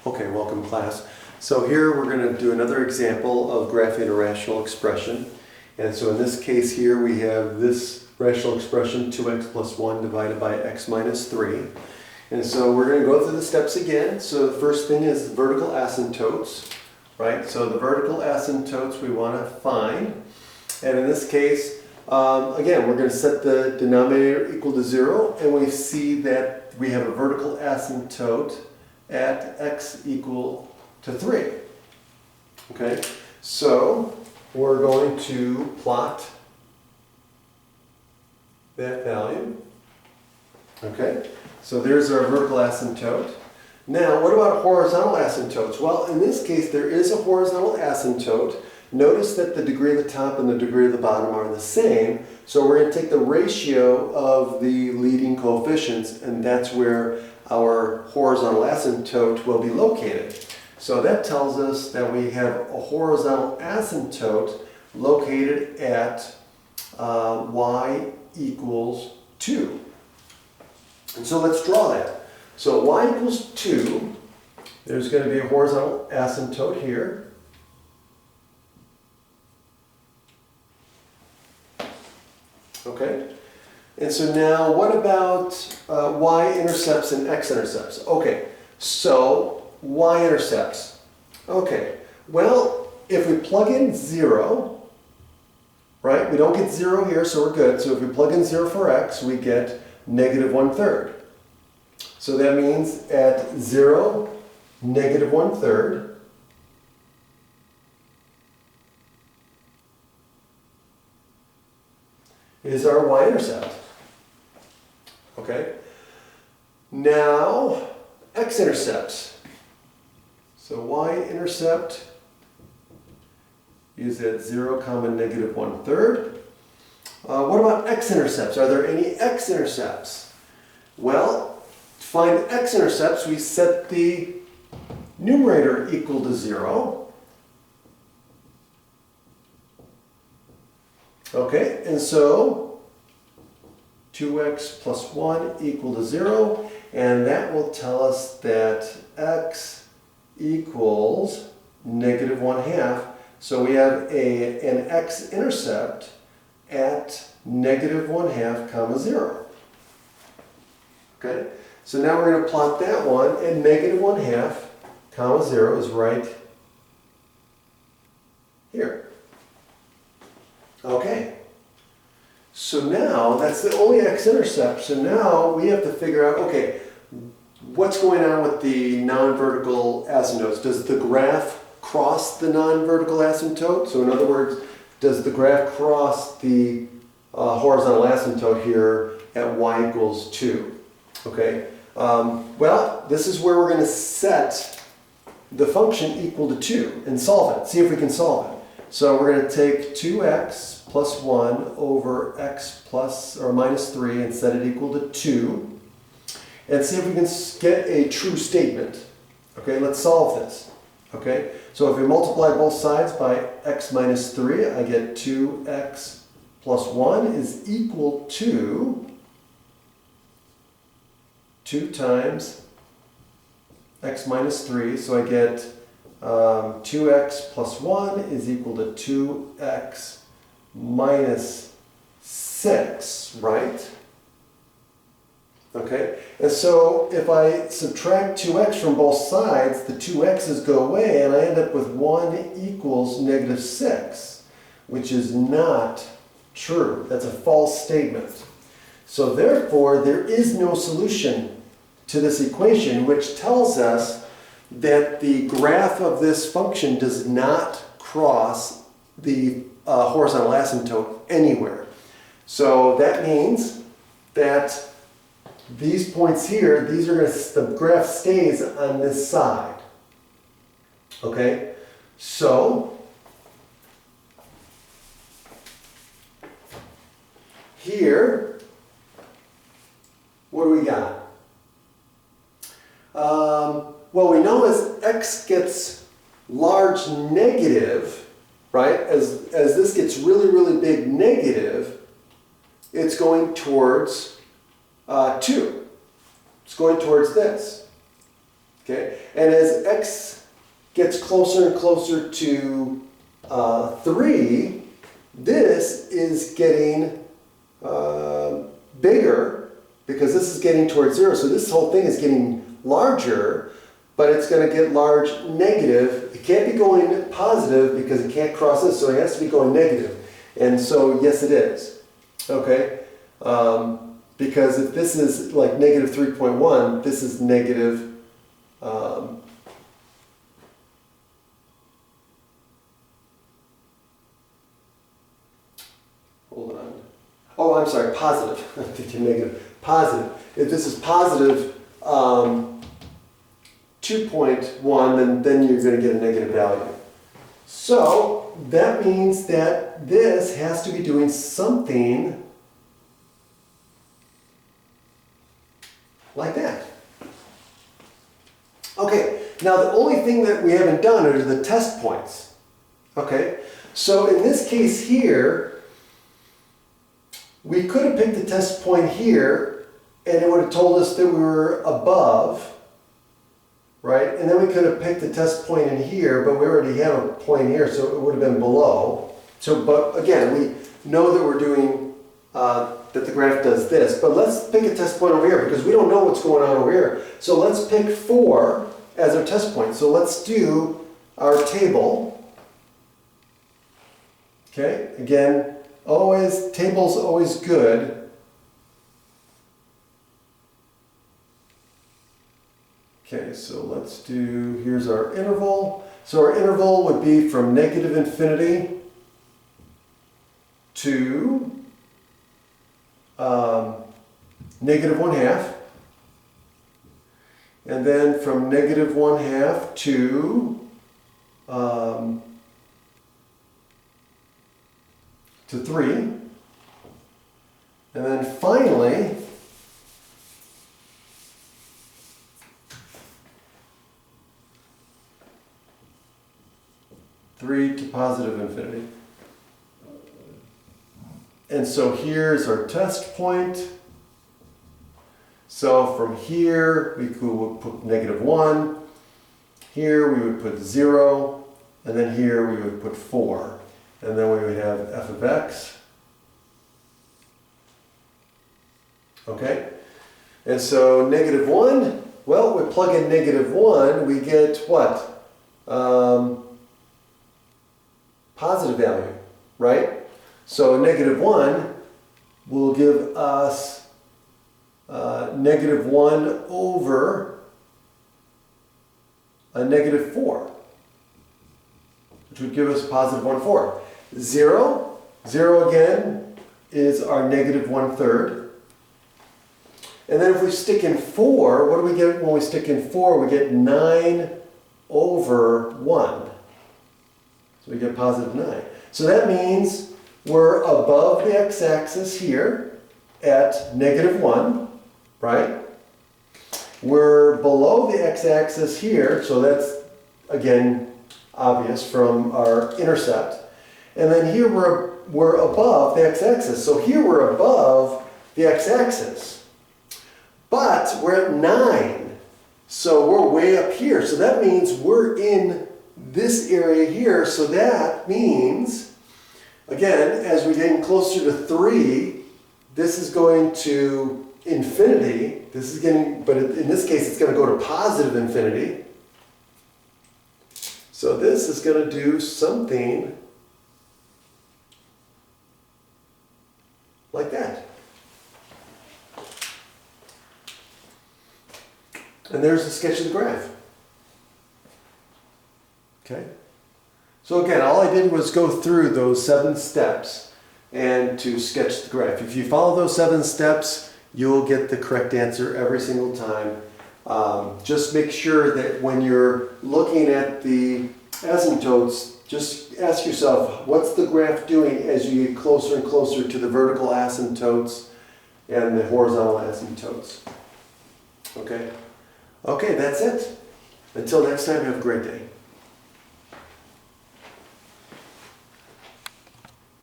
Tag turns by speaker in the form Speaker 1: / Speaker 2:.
Speaker 1: Okay, welcome class. So here we're going to do another example of graphing a rational expression. And so in this case here we have this rational expression 2x plus 1 divided by x minus 3. And so we're going to go through the steps again. So the first thing is vertical asymptotes, right? So the vertical asymptotes we want to find. And in this case, again, we're going to set the denominator equal to 0, and we see that we have a vertical asymptote at x equal to 3. Okay, so we're going to plot that value. Okay, so there's our vertical asymptote. Now, what about horizontal asymptotes? Well, in this case, there is a horizontal asymptote. Notice that the degree of the top and the degree of the bottom are the same. So we're going to take the ratio of the leading coefficients, and that's where our horizontal asymptote will be located. So that tells us that we have a horizontal asymptote located at y equals 2. And so let's draw that. So y equals 2, there's going to be a horizontal asymptote here. Okay, and so now what about y-intercepts and x-intercepts? Okay, so y-intercepts. Okay, well, if we plug in 0, right, we don't get 0 here, so we're good. So if we plug in 0 for x, we get negative 1/3. So that means at 0, negative 1/3. Is our y-intercept. Okay. Now, x-intercepts. So y-intercept is at 0, negative 1/3. What about x-intercepts? Are there any x-intercepts? Well, to find x-intercepts, we set the numerator equal to 0. Okay, and so 2x plus 1 equal to 0, and that will tell us that x equals negative 1/2. So we have an x-intercept at negative 1/2 comma 0. Okay, so now we're going to plot that one, and negative 1/2 comma 0 is right here. Okay, so now that's the only x-intercept. So now we have to figure out, okay, what's going on with the non-vertical asymptotes? Does the graph cross the non-vertical asymptote? So in other words, does the graph cross the horizontal asymptote here at y equals 2? Okay, well, this is where we're going to set the function equal to 2 and solve it. See if we can solve it. So we're going to take 2x plus 1 over x plus or minus 3 and set it equal to 2. And see if we can get a true statement. Okay, let's solve this. Okay, so if we multiply both sides by x minus 3, I get 2x plus 1 is equal to 2 times x minus 3. So I get 2x plus 1 is equal to 2x minus 6, right? Okay, and so if I subtract 2x from both sides, the 2x's go away, and I end up with 1 equals negative 6, which is not true. That's a false statement. So therefore, there is no solution to this equation, which tells us that the graph of this function does not cross the horizontal asymptote anywhere. So that means that these points here, these are the graph stays on this side. Okay, so here, what do we got? Well, we know as x gets large negative, right, as this gets really, really big negative, it's going towards 2. It's going towards this. Okay? And as x gets closer and closer to 3, this is getting bigger because this is getting towards 0. So this whole thing is getting larger, but it's going to get large negative. It can't be going positive because it can't cross this, so it has to be going negative. And so, yes, it is. Okay? Because if this is like negative 3.1, this is negative hold on. Oh, I'm sorry, positive. I'm thinking negative. Positive. If this is positive 2.1, then you're going to get a negative value. So that means that this has to be doing something like that. Okay, now the only thing that we haven't done are the test points. Okay, so in this case here, we could have picked the test point here, and it would have told us that we were above, right? And then we could have picked the test point in here, but we already have a point here, so it would have been below. So, but again, we know that we're doing, that the graph does this, but let's pick a test point over here because we don't know what's going on over here. So let's pick 4 as our test point. So let's do our table. Okay, again, table's always good. Okay, so let's do, here's our interval. So our interval would be from negative infinity to negative 1/2. And then from negative 1/2 to 3. And then finally, to positive infinity. And so here's our test point. So from here, we could put negative 1. Here we would put 0. And then here we would put 4. And then we would have f of x. Okay? And so negative 1, well, we plug in negative 1, we get what? Positive value, right? So negative 1 will give us negative 1 over a negative 4, which would give us positive 1/4. 0 again is our negative 1/3. And then if we stick in 4, what do we get when we stick in 4? We get 9 over 1. So we get positive 9. So that means we're above the x-axis here at negative 1, right? We're below the x-axis here, so that's, again, obvious from our intercept. And then here we're above the x-axis. So here we're above the x-axis. But we're at 9, so we're way up here. So that means we're in this area here. So that means, again, as we're getting closer to 3, this is going to infinity. This is getting, but in this case, it's going to go to positive infinity. So this is going to do something like that. And there's a sketch of the graph. Okay? So again, all I did was go through those 7 steps and to sketch the graph. If you follow those 7 steps, you'll get the correct answer every single time. Just make sure that when you're looking at the asymptotes, just ask yourself, what's the graph doing as you get closer and closer to the vertical asymptotes and the horizontal asymptotes? Okay? Okay, that's it. Until next time, have a great day.